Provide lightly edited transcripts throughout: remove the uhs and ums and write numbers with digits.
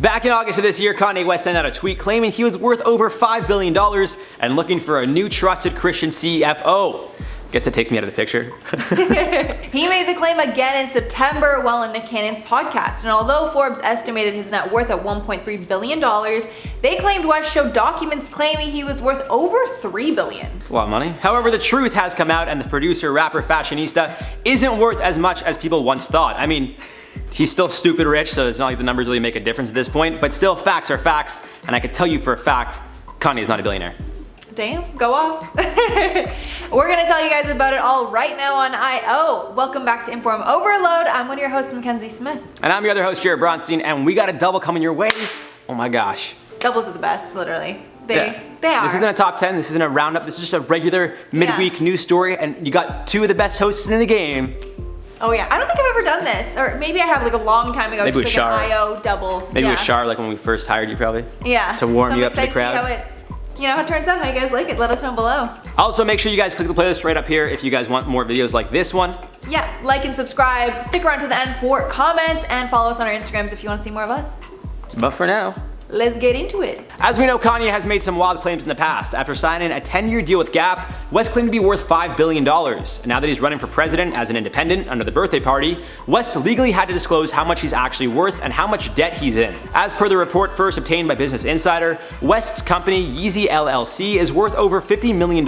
Back in August of this year, Kanye West sent out a tweet claiming he was worth over $5 billion and looking for a new trusted Christian CFO. Guess that takes me out of the picture. He made the claim again in September while on Nick Cannon's podcast, and although Forbes estimated his net worth at $1.3 billion, they claimed West showed documents claiming he was worth over $3 billion. It's a lot of money. However, the truth has come out and the producer, rapper, fashionista isn't worth as much as people once thought. I mean, he's still stupid rich, so it's not like the numbers really make a difference at this point, but still facts are facts, and I can tell you for a fact, Kanye is not a billionaire. Damn, go off. We're gonna tell you guys about it all right now on I.O. Welcome back to InformOverload. I'm one of your hosts, Mackenzie Smith. And I'm your other host, Jared Bronstein, and we got a double coming your way. Oh my gosh. Doubles are the best, literally. They are. This isn't a top 10, this isn't a roundup, this is just a regular midweek news story, and you got two of the best hosts in the game. Oh yeah, I don't think I've ever done this, or maybe I have like a long time ago. Maybe just with like Shar. an I.O. double. Maybe with Shar, like when we first hired you probably. Yeah. To warm you up to the crowd. How it, how it turns out, how you guys like it, let us know below. Also, make sure you guys click the playlist right up here if you guys want more videos like this one. Yeah, like and subscribe, stick around to the end for comments, and follow us on our Instagrams if you want to see more of us. But for now, let's get into it. As we know, Kanye has made some wild claims in the past. After signing a 10-year deal with Gap, West claimed to be worth $5 billion. And now that he's running for president as an independent under the birthday party, West legally had to disclose how much he's actually worth and how much debt he's in. As per the report first obtained by Business Insider, West's company, Yeezy LLC, is worth over $50 million.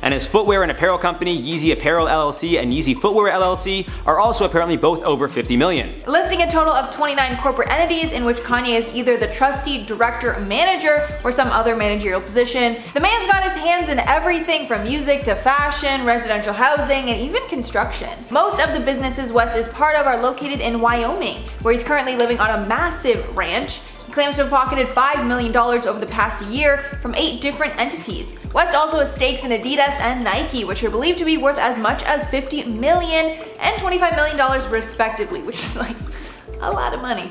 And his footwear and apparel company, Yeezy Apparel LLC and Yeezy Footwear LLC, are also apparently both over $50 million. Listing a total of 29 corporate entities in which Kanye is either the trustee, director, manager, or some other managerial position. The man's got his hands in everything from music to fashion, residential housing, and even construction. Most of the businesses West is part of are located in Wyoming, where he's currently living on a massive ranch. He claims to have pocketed $5 million over the past year from 8 different entities. West also has stakes in Adidas and Nike, which are believed to be worth as much as $50 million and $25 million respectively, which is like a lot of money.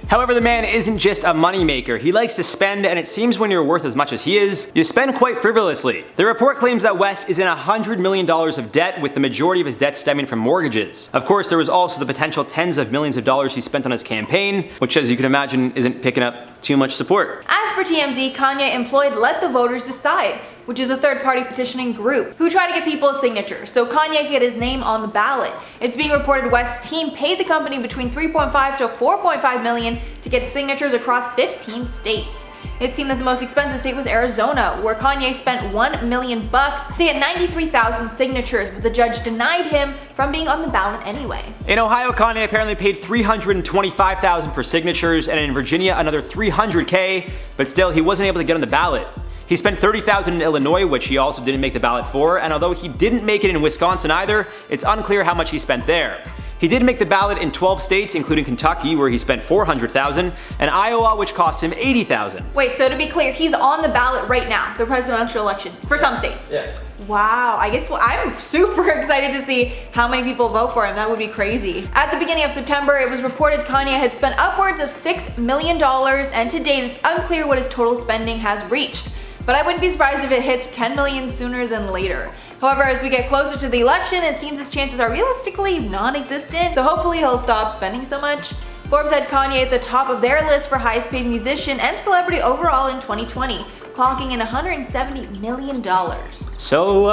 However, the man isn't just a moneymaker. He likes to spend, and it seems when you're worth as much as he is, you spend quite frivolously. The report claims that West is in $100 million of debt, with the majority of his debt stemming from mortgages. Of course, there was also the potential tens of millions of dollars he spent on his campaign, which, as you can imagine, isn't picking up too much support. As per TMZ, Kanye employed Let the Voters Decide, which is a third-party petitioning group, who try to get people's signatures so Kanye can get his name on the ballot. It's being reported West's team paid the company between $3.5 to $4.5 million to get signatures across 15 states. It seemed that the most expensive state was Arizona, where Kanye spent $1 million to get 93,000 signatures, but the judge denied him from being on the ballot anyway. In Ohio, Kanye apparently paid $325,000 for signatures, and in Virginia another $300K, but still he wasn't able to get on the ballot. He spent $30,000 in Illinois, which he also didn't make the ballot for, and although he didn't make it in Wisconsin either, it's unclear how much he spent there. He did make the ballot in 12 states, including Kentucky, where he spent $400,000, and Iowa, which cost him $80,000. Wait, so to be clear, he's on the ballot right now, the presidential election, for some states? Yeah. Wow, I guess I'm super excited to see how many people vote for him. That would be crazy. At the beginning of September, it was reported Kanye had spent upwards of $6 million, and to date, it's unclear what his total spending has reached. But I wouldn't be surprised if it hits $10 million sooner than later. However, as we get closer to the election, it seems his chances are realistically non-existent, so hopefully he'll stop spending so much. Forbes had Kanye at the top of their list for highest paid musician and celebrity overall in 2020, clocking in $170 million. So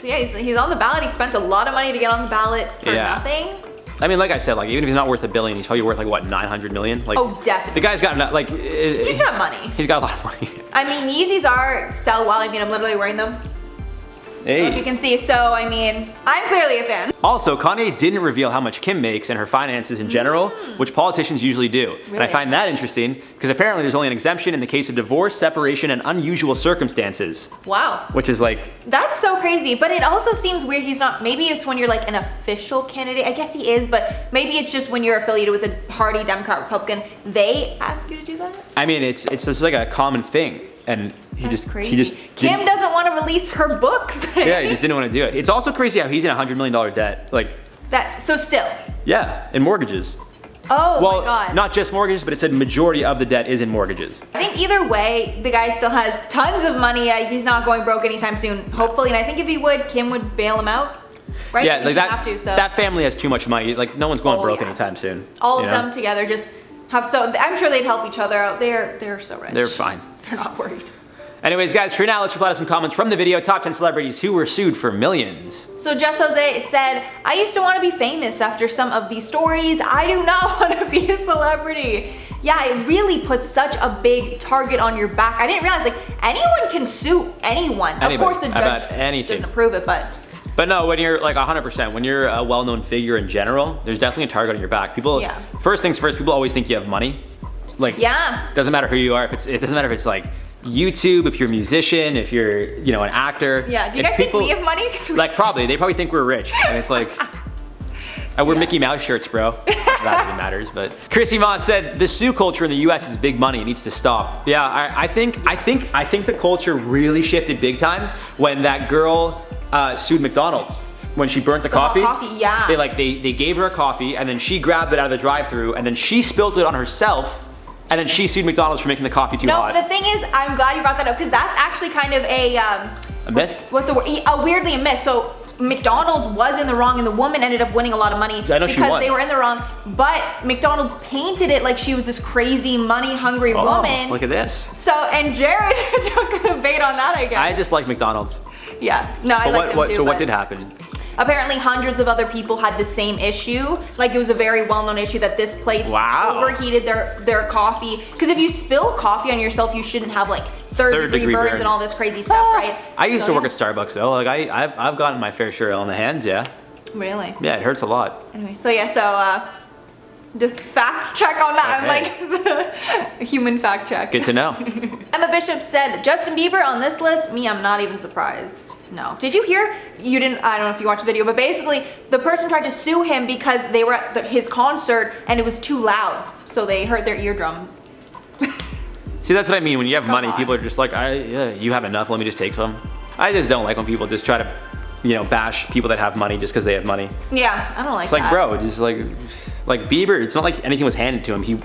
yeah, he's on the ballot. He spent a lot of money to get on the ballot for nothing. I mean, like I said, like even if he's not worth $1 billion, he's probably worth like what, 900 million? Like, oh, definitely. The guy's got like he's got money. He's got a lot of money. I mean, Yeezys are sell well. I mean, I'm literally wearing them. Hey. If you can see, so I mean, I'm clearly a fan. Also, Kanye didn't reveal how much Kim makes and her finances in general, which politicians usually do. Really? And I find that interesting because apparently there's only an exemption in the case of divorce, separation, and unusual circumstances. Wow. Which is like... That's so crazy, but it also seems weird he's not, maybe it's when you're like an official candidate, I guess he is, but maybe it's just when you're affiliated with a party, Democrat, Republican, they ask you to do that? I mean, it's just like a common thing. And he just Kim doesn't want to release her books. Yeah, he just didn't want to do it. It's also crazy how he's in $100 million debt. Like that. So still. Yeah, in mortgages. Oh well, my God. Not just mortgages, but it said majority of the debt is in mortgages. I think either way, the guy still has tons of money. He's not going broke anytime soon, hopefully. And I think if he would, Kim would bail him out. Right? Yeah, like have to, so. that family has too much money. Like no one's going broke anytime soon. All of them together just I'm sure they'd help each other out. They're so rich. They're fine. They're not worried. Anyways, guys, for now, let's reply to some comments from the video. Top 10 celebrities who were sued for millions. So Just Jose said, I used to want to be famous after some of these stories. I do not want to be a celebrity. Yeah, it really puts such a big target on your back. I didn't realize, like, anyone can sue anyone. Anybody, of course, the judge anything. doesn't approve it, but no, when you're like 100%, when you're a well-known figure in general, there's definitely a target on your back. People, first things first, people always think you have money. Like, doesn't matter who you are. It doesn't matter if it's like YouTube, if you're a musician, if you're, you know, an actor. Yeah, do you guys think we have money? Like, they probably think we're rich. And it's like, I wear Mickey Mouse shirts, bro. That even matters, but. Chrissy Moss said, the sue culture in the US is big money. It needs to stop. Yeah, I think the culture really shifted big time when that girl sued McDonald's. When she burnt the coffee. Yeah. They gave her a coffee and then she grabbed it out of the drive-thru and then she spilled it on herself. And then she sued McDonald's for making the coffee too hot. No, the thing is, I'm glad you brought that up because that's actually kind of a myth? What's the word? Weirdly a myth. So McDonald's was in the wrong and the woman ended up winning a lot of money because they were in the wrong. But McDonald's painted it like she was this crazy money-hungry woman. Look at this. So, and Jared took the bait on that, I guess. I just like McDonald's. Yeah, no, I like them too. So what did happen? Apparently hundreds of other people had the same issue. Like it was a very well-known issue that this place overheated their coffee. Because if you spill coffee on yourself, you shouldn't have like third-degree burns and all this crazy stuff, right? I used to work at Starbucks though. Like I've gotten my fair share on the hands, yeah. Really? Yeah, it hurts a lot. Anyway, just fact check on that. Okay. I'm like, the human fact check. Good to know. Emma Bishop said, Justin Bieber on this list? Me, I'm not even surprised. No. Did you hear? You didn't, I don't know if you watched the video, but basically the person tried to sue him because they were at his concert and it was too loud. So they hurt their eardrums. See, that's what I mean. When you have money, people are just like, you have enough, let me just take some. I just don't like when people just try to, you know, bash people that have money just because they have money. Yeah, I don't like that. It's like, bro, just like Bieber, it's not like anything was handed to him. He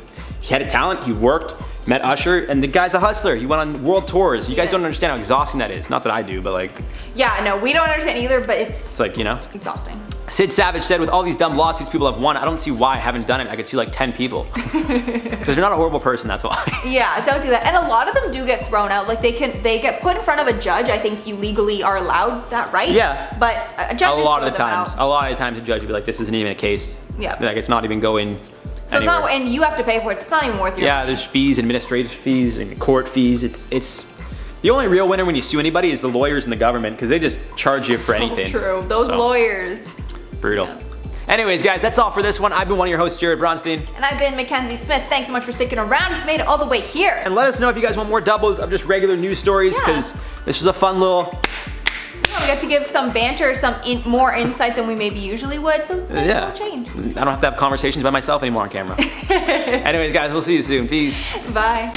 had a talent, he worked, met Usher, and the guy's a hustler. He went on world tours. You guys don't understand how exhausting that is. Not that I do, but like. Yeah, no, we don't understand either, but it's like, you know. Exhausting. Sid Savage said, with all these dumb lawsuits people have won, I don't see why I haven't done it. I could see like 10 people. Because you're not a horrible person, that's why. Yeah, don't do that. And a lot of them do get thrown out. Like they get put in front of a judge. I think you legally are allowed that, right? Yeah. But judges a lot of the times a judge would be like, this isn't even a case. Yeah. Like it's not even going so anywhere. It's not, and you have to pay for it. It's not even worth your money. There's fees, administrative fees, and court fees. It's the only real winner when you sue anybody is the lawyers and the government because they just charge you for anything. True. Those lawyers. Brutal. Yeah. Anyways, guys, that's all for this one. I've been one of your hosts, Jared Bronstein. And I've been Mackenzie Smith. Thanks so much for sticking around. You've made it all the way here. And let us know if you guys want more doubles of just regular news stories because this was a fun little. We got to give some banter, more insight than we maybe usually would, so it's a nice little change. I don't have to have conversations by myself anymore on camera. Anyways, guys, we'll see you soon. Peace. Bye.